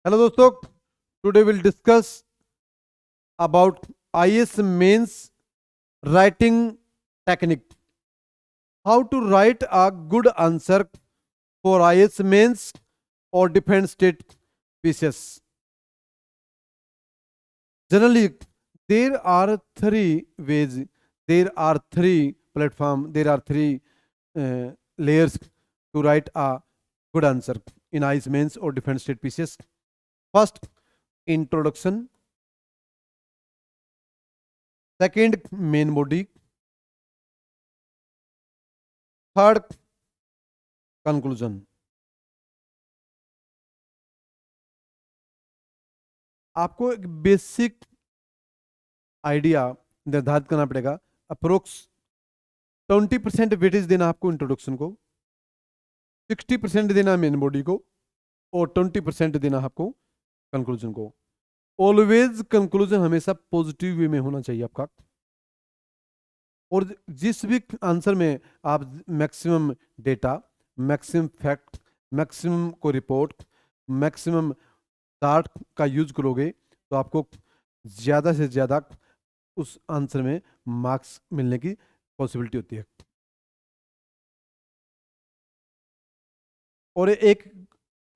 Hello दोस्तों, today will discuss about IAS mains writing technique. How to write a good answer for IAS mains और defence state PCS. Generally, there are three ways, there are three platform, there are three layers to write a good answer in ICE mains or defense state pieces. First, introduction. Second, main body. Third, conclusion. आपको एक basic idea निर्धारित करना पड़ेगा. Approx 20% weightage देना आपको introduction को, 60% देना main body को और 20% देना आपको कंक्लूजन को. ऑलवेज कंक्लूजन हमेशा पॉजिटिव वे में होना चाहिए आपका. और जिस भी आंसर में आप maximum data, maximum fact, maximum को रिपोर्ट, मैक्सिमम डार्ट का यूज करोगे तो आपको ज़्यादा से ज़्यादा उस आंसर में मार्क्स मिलने की पॉसिबिलिटी होती है. और एक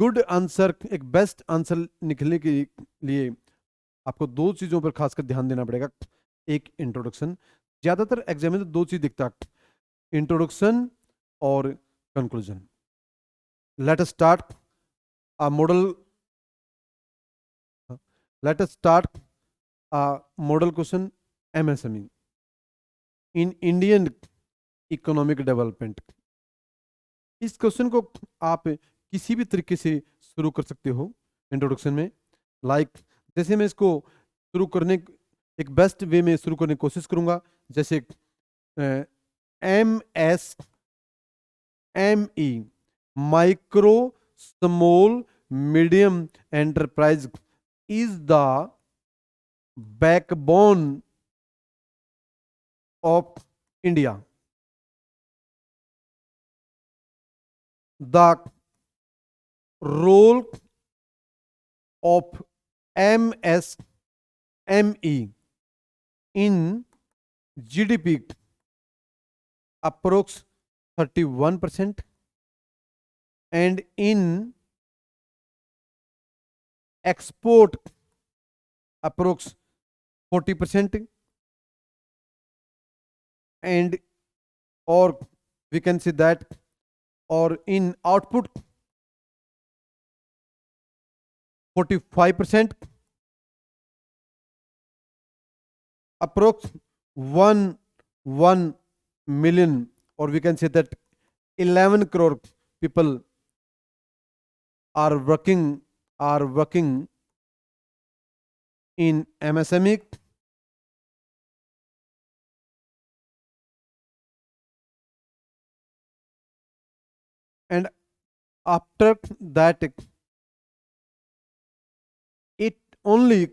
गुड आंसर, एक बेस्ट आंसर निकलने के लिए आपको दो चीज़ों पर खासकर ध्यान देना पड़ेगा. एक, इंट्रोडक्शन. ज़्यादातर एग्जाम में तो दो चीज़ दिखता है, इंट्रोडक्शन और conclusion. Let us start a model. Let us start a model question MSME in Indian economic development. इस क्वेश्चन को आप किसी भी तरीके से शुरू कर सकते हो इंट्रोडक्शन में. जैसे मैं इसको शुरू करने, एक बेस्ट वे में शुरू करने की कोशिश करूंगा. जैसे MSME, micro small medium enterprise, is the backbone of India. The role of MSME in GDP approx 31% and in export approx 40%, and or we can say that, or in output 45%, approx 1 million, or we can say that 11 crore people are working in MSME. And after that, it only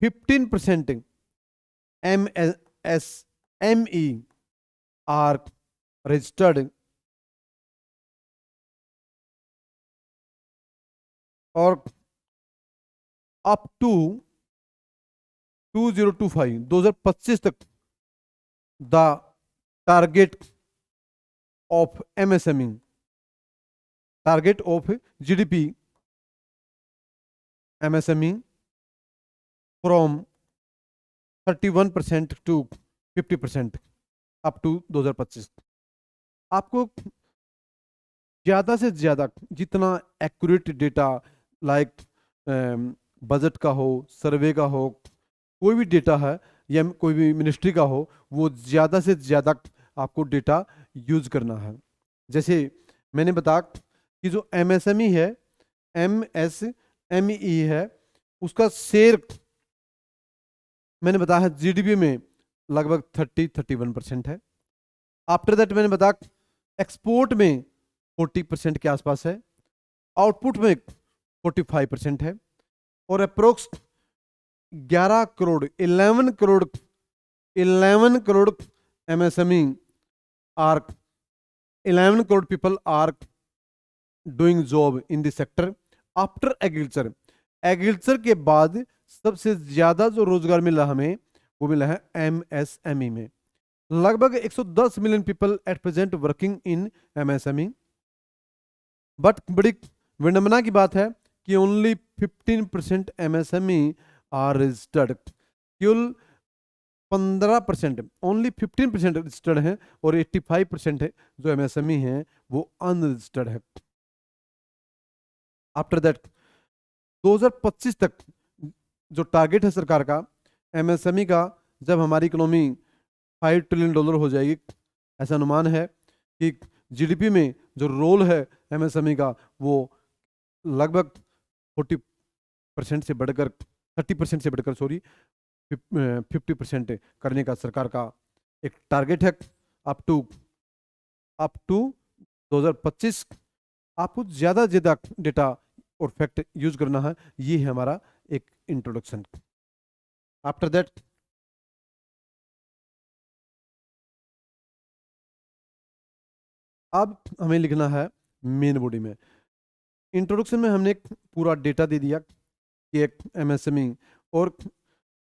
15% MSME are registered, or up to 2025 तक the target of MSME, target of GDP MSME from 31% to 50% up to 2025. आपको ज़्यादा से ज़्यादा जितना accurate data, like budget का हो, सर्वे का हो, कोई भी डेटा है या कोई भी मिनिस्ट्री का हो, वो ज़्यादा से ज़्यादा आपको डेटा यूज करना है. जैसे मैंने बताया कि जो MSME है, MSME है, उसका शेयर मैंने बताया है GDP में लगभग 31% है. आफ्टर दैट मैंने बताया एक्सपोर्ट में 40% के आसपास है, आउटपुट में 45% है, और approx 11 crore MSME are 11 crore people are doing job in this sector. After agriculture, agriculture के बाद सबसे ज्यादा जो रोजगार मिला हमें वो मिला है एमएसएमई में। लगभग 110 million people at present working in MSME. But बड़ी विडंबना की बात है कि ओनली 15% एमएसएमई आर रजिस्टर्ड, केवल 15%, ओनली 15% रजिस्टर्ड है और 85% है जो एमएसएमई है वो अनरजिस्टर्ड है। आफ्टर दैट 2025 तक जो टारगेट है सरकार का एमएसएमई का, जब हमारी इकोनॉमी $5 ट्रिलियन हो जाएगी, ऐसा अनुमान है कि जीडीपी में जो रोल है एमएसएमई का वो लगभग 40% से बढ़कर 30% से बढ़कर 50% करने का सरकार का एक टारगेट है अप टू 2025। आपको ज्यादा डेटा और फैक्ट यूज करना है, ये है हमारा एक इंट्रोडक्शन। आफ्टर दैट अब हमें लिखना है मेन बॉडी में। इंट्रोडक्शन में हमने एक पूरा डेटा दे दिया कि एक एमएसएमई, और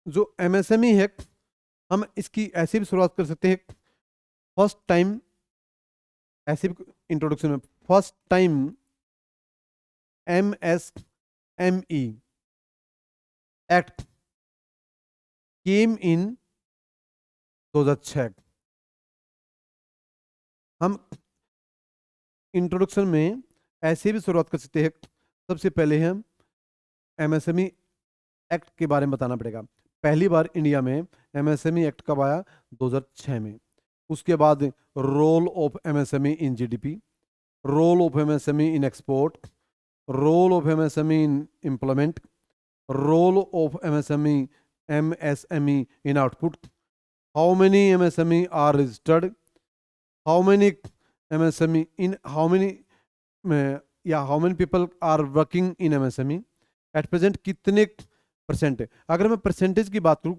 जो एमएसएमई है हम इसकी ऐसे भी शुरुआत कर सकते हैं फर्स्ट टाइम, ऐसे भी इंट्रोडक्शन में first time MSME act came in 2006। हम इंट्रोडक्शन में ऐसे भी शुरुआत कर सकते हैं, सबसे पहले हम एमएसएमई एक्ट के बारे में बताना पड़ेगा। पहली बार इंडिया में एमएसएमई एक्ट कब आया? 2006 में। उसके बाद role of MSME in GDP, role of MSME in export, role of MSME in employment, role of MSME in output, how many MSME are registered, how many MSME in how many how many people are working in MSME, at present कितने percent है। अगर मैं percentage की बात करूं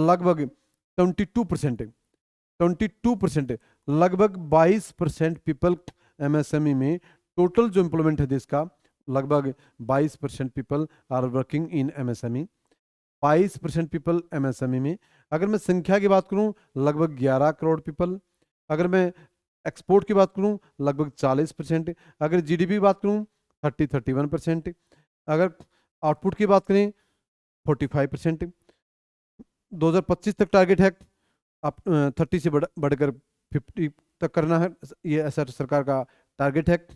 लगभग 22%, 22%, लगभग 22% people MSME में, टोटल जो एम्प्लॉयमेंट है देश का लगभग 22% people are working in MSME, 22% people MSME में। अगर मैं संख्या की बात करूं लगभग 11 करोड़ पीपल, अगर मैं एक्सपोर्ट की बात करूं लगभग 40%, अगर जीडीपी की बात करूं 31%, अगर आउटपुट की बात करें 45%। 2025 तक टारगेट है आप 30 से बढ़कर 50 तक करना है, ये ऐसा सरकार का टारगेट है।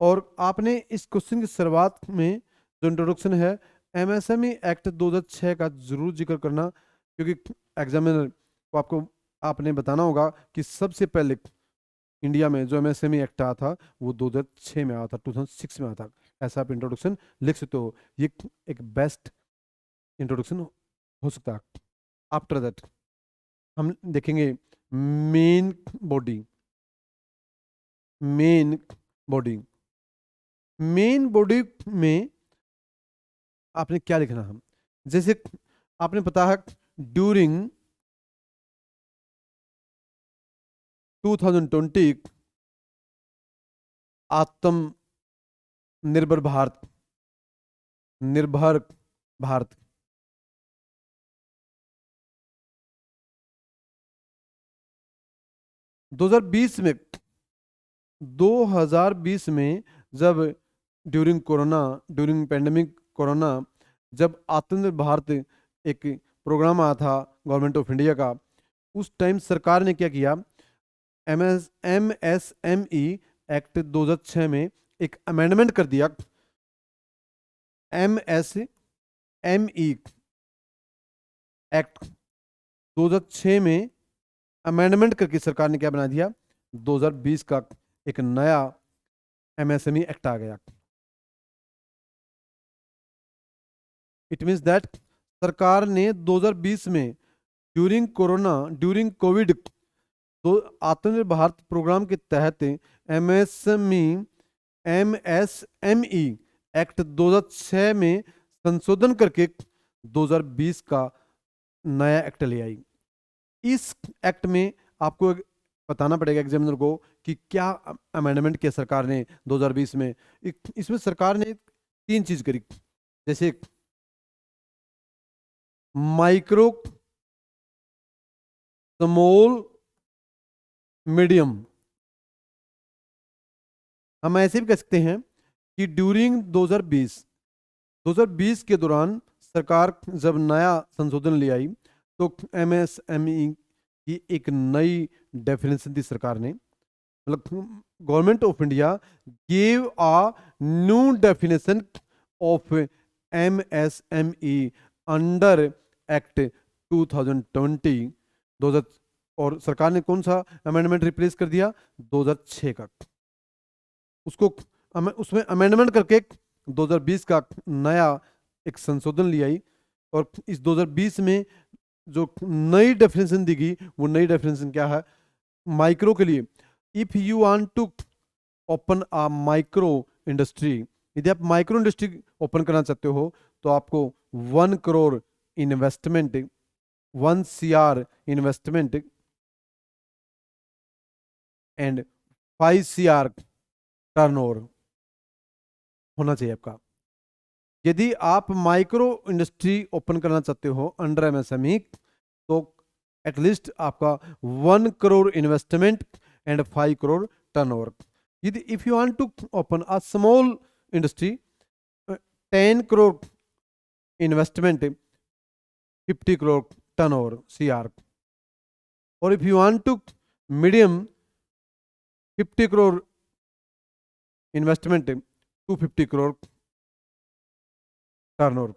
और आपने इस क्वेश्चन की शुरुआत में जो इंट्रोडक्शन है एमएसएमई एक्ट 2006 का जरूर जिक्र करना, क्योंकि एग्जामिनर को आपने बताना होगा कि सबसे पहले इंडिया में जो एमएसएमई एक्ट आया था वो 2006 में आया था, 2006 में आया था। ऐसा आप इंट्रोडक्शन लिख सकते हो, ये एक बेस्ट इंट्रोडक्शन हो सकता है। आफ्टर दैट हम देखेंगे मेन बॉडी। मेन बॉडी में आपने क्या लिखना है? जैसे आपने पता है ड्यूरिंग 2020 आत्मनिर्भर भारत, निर्भर भारत, 2020 में जब ड्यूरिंग पैंडेमिक कोरोना, जब आत्मनिर्भर भारत एक प्रोग्राम आया था गवर्नमेंट ऑफ इंडिया का, उस टाइम सरकार ने क्या किया, एमएसएमई एक्ट 2006 में एक अमेंडमेंट कर दिया। एमएसएमई एक्ट 2006 में अमेंडमेंट करके सरकार ने क्या बना दिया, 2020 का एक नया एमएसएमई एक्ट आ गया। इट मींस दैट सरकार ने 2020 में ड्यूरिंग कोविड तो आत्मनिर्भर भारत प्रोग्राम के तहत एमएसएमई एक्ट 2006 में संशोधन करके 2020 का नया एक्ट ले आई। इस एक्ट में आपको बताना पड़ेगा एग्जामिनर को कि क्या अमेंडमेंट किया सरकार ने 2020 में। इसमें सरकार ने तीन चीज करी, जैसे माइक्रो, स्मॉल, मीडियम। हम ऐसे भी कह सकते हैं कि ड्यूरिंग 2020 के दौरान सरकार जब नया संशोधन ले आई तो एमएसएमई की एक नई डेफिनेशन दी सरकार ने, मतलब government of India gave a new definition of MSME under act 2020 2000। और सरकार ने कौन सा अमेंडमेंट रिप्लेस कर दिया? 2006 का। उसको उसमें अमेंडमेंट करके 2020 का नया एक संशोधन ले आई। और इस 2020 में जो नई डेफिनेशन दी गई, वो नई डेफिनेशन क्या है? माइक्रो के लिए, if you want to open a micro industry, यदि आप माइक्रो इंडस्ट्री ओपन करना चाहते हो तो आपको 1 crore investment, 1 CR investment and 5 CR turnover होना चाहिए आपका। यदि आप माइक्रो इंडस्ट्री ओपन करना चाहते हो अंडर एमएसएमई, तो एटलीस्ट आपका 1 crore investment and 5 crore turnover. यदि if you want to open a small industry, 10 crore investment, 50 crore turnover CR। और if you want to medium, 50 crore investment, 250 crore turnover.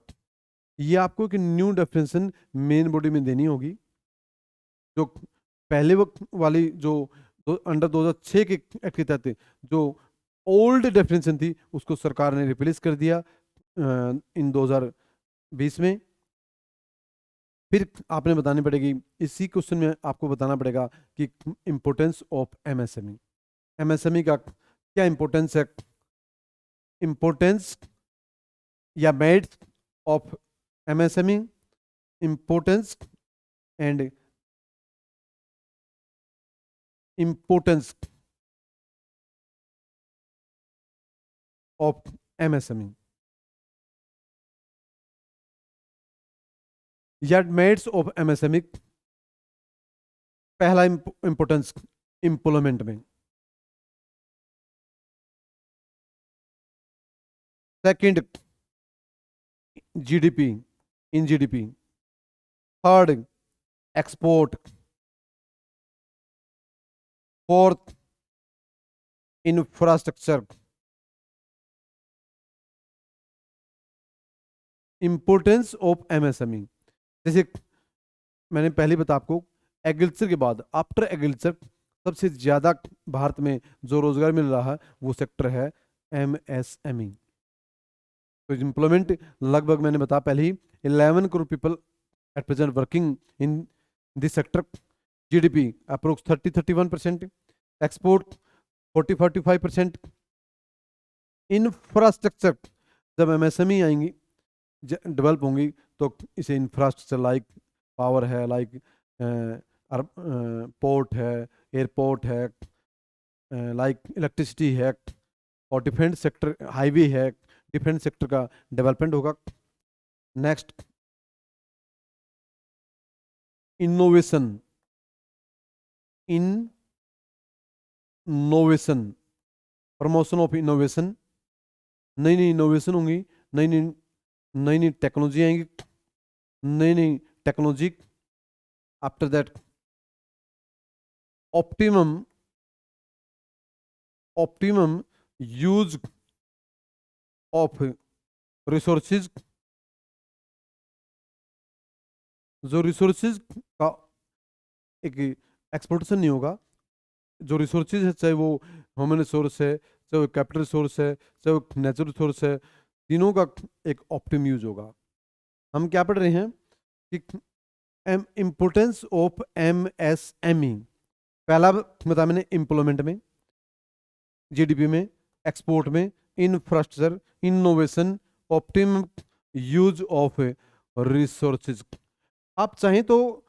ये आपको एक न्यू डेफिनेशन मेन बॉडी में देनी होगी। जो पहले वक्त वाली जो अंडर 2006 के एक्ट के तहत जो ओल्ड डेफिनेशन थी, उसको सरकार ने रिप्लेस कर दिया इन 2020 में। फिर आपने बतानी पड़ेगी, इसी क्वेश्चन में आपको बताना पड़ेगा कि इंपोर्टेंस ऑफ एमएसएमई। एमएसएमई का क्या इंपोर्टेंस है? इंपोर्टेंस या merits of MSME, importance and importance of MSME या मेरिट्स ऑफ एमएसएमई। पहला इंपोर्टेंस एम्प्लॉयमेंट में, second GDP, in GDP, third export, fourth infrastructure. Importance of MSME, जैसे मैंने पहले बता आपको, एग्रीकल्चर के बाद आफ्टर एग्रीकल्चर सबसे ज्यादा भारत में जो रोजगार मिल रहा है वो सेक्टर है एमएसएमई। तो एम्प्लॉयमेंट लगभग मैंने बताया पहले ही, 11 crore people at present working in this sector. GDP approx 30-31%, export 40-45%। Infrastructure, जब एमएसएमई आएंगी, डेवलप होंगी, तो इसे इंफ्रास्ट्रक्चर लाइक पावर है, लाइक पोर्ट है, एयरपोर्ट है, लाइक इलेक्ट्रिसिटी है, और डिफेंस सेक्टर, हाईवे है, डिफेंस सेक्टर का डेवलपमेंट होगा। Next innovation, innovation, promotion of innovation. नई नई इनोवेशन होंगी, नई नई नई नई टेक्नोलॉजी आएंगी, नई नई technology. After that optimum optimum use of resources. जो रिसोर्सेज का एक एक्सप्लोटेशन नहीं होगा, जो रिसोर्सेज है, चाहे वो ह्यूमन रिसोर्स है, चाहे वो कैपिटल रिसोर्स है, चाहे वो नेचुरल रिसोर्स है, तीनों का एक ऑप्टिम यूज होगा। हम क्या पढ़ रहे हैं कि इम्पोर्टेंस ऑफ एमएसएमई, पहला बताया मैंने, एम्प्लॉयमेंट में, जीडीपी में, एक्सपोर्ट में, infrastructure, innovation, optimum use of resources. आप चाहें तो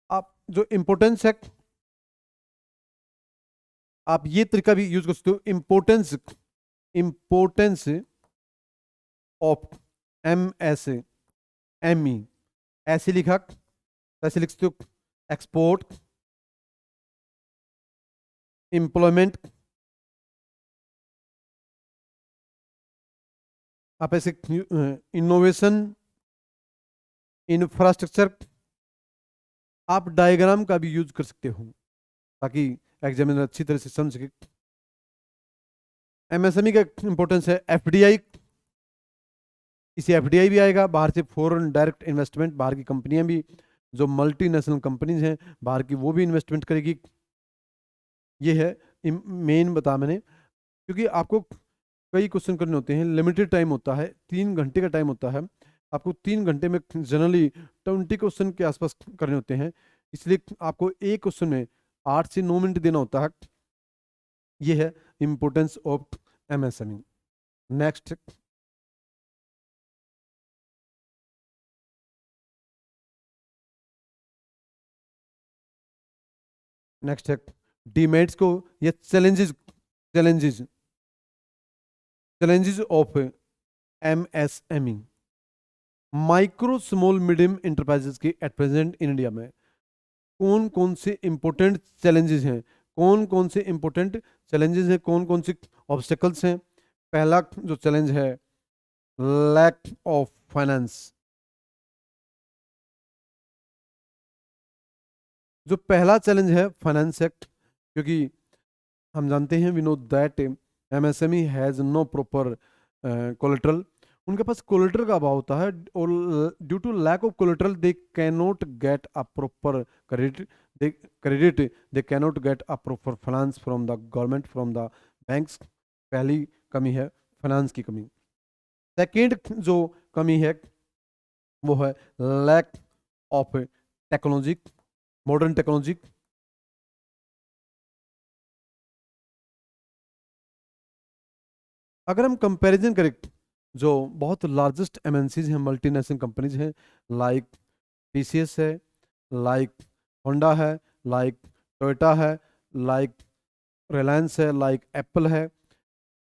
आप जो इंपोर्टेंस है, आप ये तरीका भी यूज कर सकते हो। इंपोर्टेंस, इंपोर्टेंस ऑफ MSME, ऐसे लिखा, ऐसे लिख सकते हो, एक्सपोर्ट, एम्प्लॉयमेंट, आप ऐसे इनोवेशन, इंफ्रास्ट्रक्चर, आप डायग्राम का भी यूज कर सकते हो ताकि एग्जामिनर अच्छी तरह से समझ सके। एमएसएमई का इंपॉर्टेंस है, एफडीआई, इसी एफडीआई भी आएगा, बाहर से फॉरेन डायरेक्ट इन्वेस्टमेंट, बाहर की कंपनियां भी, जो मल्टीनेशनल कंपनीज हैं बाहर की, वो भी इन्वेस्टमेंट करेगी। ये है मेन बता मैंने, क्योंकि आपको कई क्वेश्चन करने होते हैं, लिमिटेड टाइम होता है, 3 घंटे का टाइम होता है, आपको 3 घंटे में जनरली 20 क्वेश्चन के आसपास करने होते हैं, इसलिए आपको एक क्वेश्चन में 8 से 9 मिनट देना होता है। ये है importance of MSME. Next, next है डीमेरिट्स को, या challenges, challenges challenges of MSME. Micro small medium enterprises के एट प्रेजेंट इन इंडिया में कौन कौन से इंपॉर्टेंट चैलेंजेस हैं, कौन कौन से इंपॉर्टेंट चैलेंजेस हैं, कौन कौन से ऑब्स्टेकल्स हैं। पहला जो चैलेंज है, लैक ऑफ फाइनेंस। जो पहला चैलेंज है फाइनेंस एक्ट, क्योंकि हम जानते हैं, we know that MSME has no proper collateral, उनके पास कोलेट्रल का अभाव होता है, और due to lack of collateral they can not get a proper credit, they can not get a proper finance from the government, from the banks. पहली कमी है फाइनेंस की कमी। सेकेंड जो कमी है वो है lack of technology, modern technology. अगर हम कंपैरिजन करें, जो बहुत लार्जेस्ट एमएनसीज हैं, मल्टीनेशनल कंपनीज हैं, लाइक टीसीएस है, लाइक होंडा है, लाइक टोयोटा है, लाइक रिलायंस है, लाइक एप्पल है,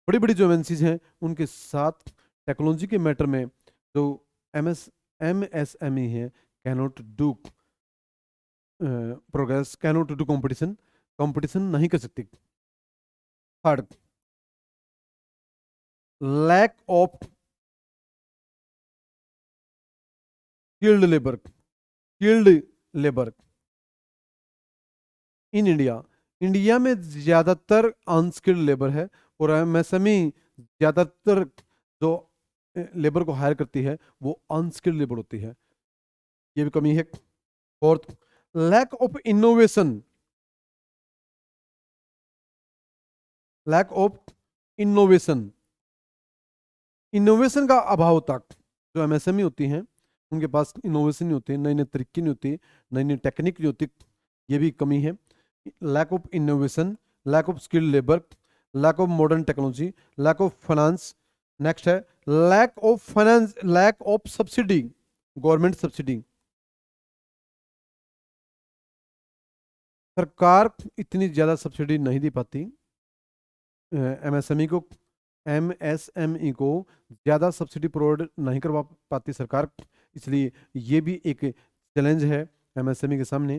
बड़ी बड़ी जो एमएनसीज हैं, उनके साथ टेक्नोलॉजी के मैटर में जो एमएसएमई है, cannot do progress, cannot do competition, competition नहीं कर सकती। Third, lack of skilled labour, skilled labour in India, India में ज्यादातर अनस्किल्ड लेबर है, और एमएसएमई ज्यादातर जो लेबर को हायर करती है वो अनस्किल्ड लेबर होती है, ये भी कमी है। Fourth, lack of innovation, lack of innovation, innovation का अभाव तक, जो एमएसएमई होती हैं उनके पास इनोवेशन नहीं होती, नई नई तरीके नहीं होती, नई नई टेक्निक नहीं होती, ये भी कमी है। Lack of innovation, lack of skilled labour, lack of modern technology, lack of finance. Next है lack of finance, lack of subsidy, government subsidy. सरकार इतनी ज्यादा सब्सिडी नहीं दे पाती एमएसएमई को, एमएसएमई को ज़्यादा सब्सिडी प्रोवाइड नहीं करवा पाती सरकार, इसलिए ये भी एक चैलेंज है एमएसएमई के सामने।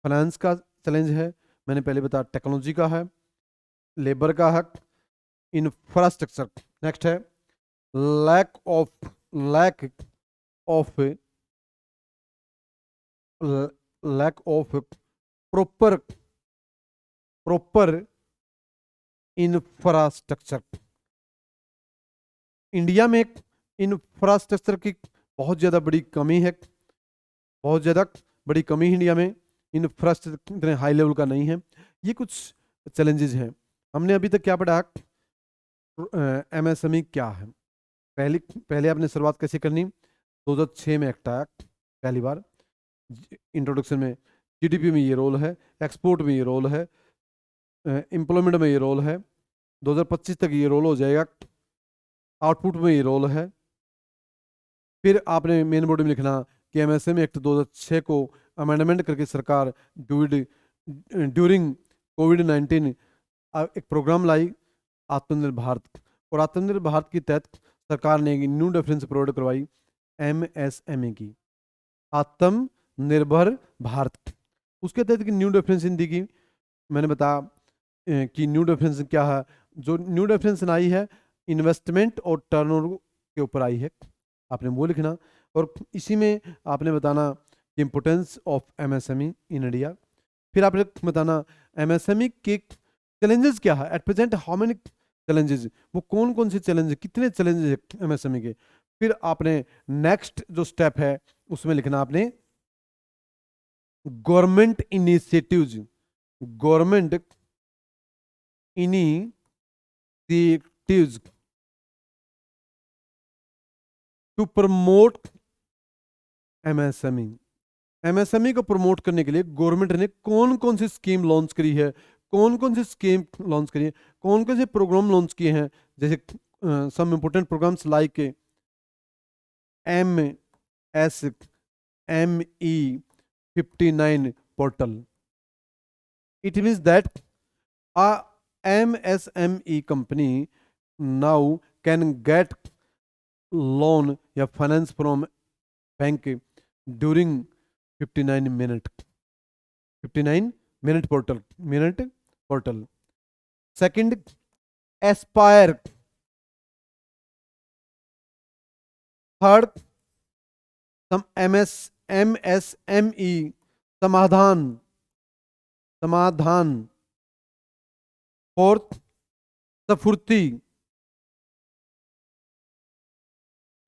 फाइनेंस का चैलेंज है, मैंने पहले बताया, टेक्नोलॉजी का है, लेबर का हक, इंफ्रास्ट्रक्चर। नेक्स्ट है lack of, lack of lack of proper, proper infrastructure. India में इंफ्रास्ट्रक्चर की बहुत ज़्यादा बड़ी कमी है, बहुत ज़्यादा बड़ी कमी है इंडिया में, इंफ्रास्ट्रक्चर इतने हाई लेवल का नहीं है। ये कुछ चैलेंजेस हैं। हमने अभी तक क्या पढ़ा, एमएसएमई क्या है, पहले पहले आपने शुरुआत कैसे करनी, 2006 में एक्ट आया पहली बार, इंट्रोडक्शन में जीडीपी में ये रोल है, एक्सपोर्ट में ये रोल है, एम्प्लॉयमेंट में ये रोल है, 2025 तक ये रोल हो जाएगा, आउटपुट में ये रोल है। फिर आपने मेन बॉडी में लिखना कि एमएसएमई एक्ट 2006 को अमेंडमेंट करके सरकार ड्यूरिंग कोविड-19 एक प्रोग्राम लाई, आत्मनिर्भर भारत, और आत्मनिर्भर भारत के तहत सरकार ने एक न्यू डेफिनेशन प्रोवाइड करवाई एमएसएमई की, आत्मनिर्भर भारत। उसके तहत की न्यू डेफिनेशन दी गई। मैंने बताया कि न्यू डेफिनेशन क्या है। जो न्यू डेफिनेशन आई है इन्वेस्टमेंट और टर्नओवर के ऊपर आई है, आपने वो लिखना। और इसी में आपने बताना importance of MSME in India. फिर आपने बताना एमएसएमई के चैलेंजेस क्या है at present, how many challenges, वो कौन कौन से चैलेंज, कितने चैलेंजेस है एमएसएमई के। फिर आपने नेक्स्ट जो स्टेप है उसमें लिखना आपने government initiatives, government initiatives to promote MSME. MSME को प्रमोट करने के लिए गवर्नमेंट ने कौन कौन सी स्कीम लॉन्च करी है, कौन कौन सी स्कीम लॉन्च करी है, कौन कौन से प्रोग्राम लॉन्च किए हैं। जैसे some important programs like MSME 59 portal. It means that a MSME company now can get loan या finance from bank during 59 minute portal. Second, Aspire. Third, some MSME समाधान। फोर्थ,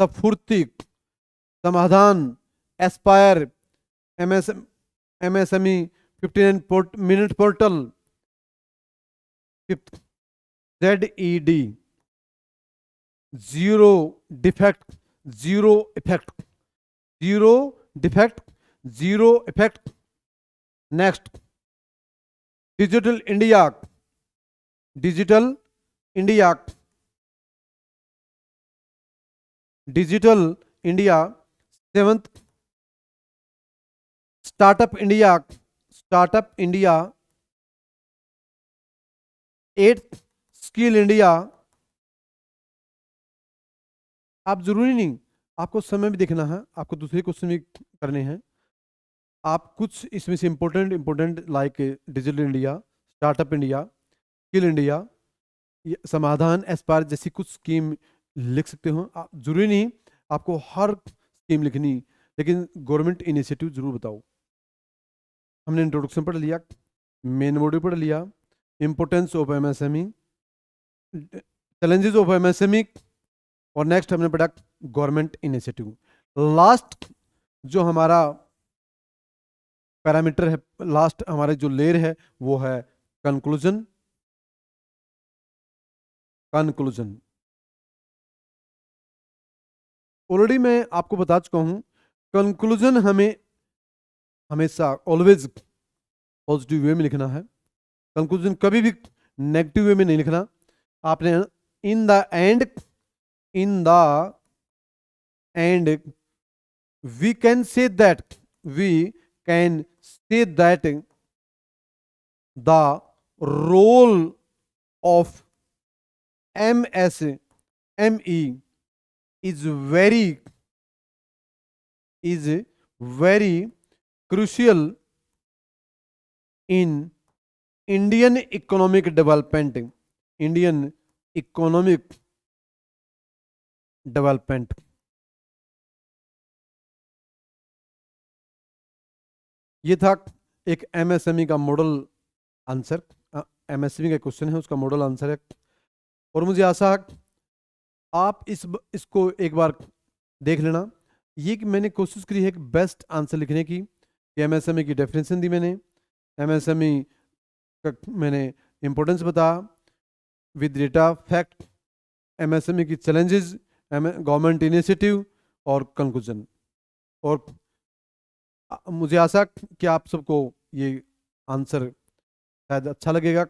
सफुर्ती समाधान। Aspire MSME 59 minute portal. Fifth, ZED zero defect zero effect. Next, digital India. Seventh, startup India. Eighth, skill India. आप जरूरी नहीं, आपको समय भी देखना है, आपको दूसरे क्वेश्चन भी करने हैं। आप कुछ इसमें से important like digital India, startup India, skill India, समाधान, एस्पायर जैसी कुछ स्कीम लिख सकते हो। आप जरूरी नहीं आपको हर स्कीम लिखनी, लेकिन गवर्नमेंट इनिशिएटिव जरूर बताओ। हमने इंट्रोडक्शन पढ़ लिया, मेन मॉड्यूल पढ़ लिया, importance of MSME, challenges of MSME, और नेक्स्ट हमने पढ़ा गवर्नमेंट इनिशिएटिव। लास्ट जो हमारा पैरामीटर है, लास्ट हमारे जो लेयर है वो है कंक्लूजन। ऑलरेडी मैं आपको बता चुका हूं, कंक्लूजन हमें हमेशा ऑलवेज पॉजिटिव वे में लिखना है। कंक्लूजन कभी भी नेगेटिव वे में नहीं लिखना। आपने in the end we can say that the role of MSME is very crucial in Indian economic development. ये था एक MSME का मॉडल आंसर, MSME का क्वेश्चन है, उसका मॉडल आंसर है। और मुझे आशा है आप इसको एक बार देख लेना। ये कि मैंने कोशिश करी है कि बेस्ट आंसर लिखने की। MSME की डेफिनेशन दी मैंने, MSME का मैंने इंपॉर्टेंस बताया विद डेटा फैक्ट, MSME की चैलेंजेस, गवर्नमेंट इनिशिएटिव और कंक्लूजन। और मुझे आशा कि आप सबको ये आंसर शायद अच्छा लगेगा।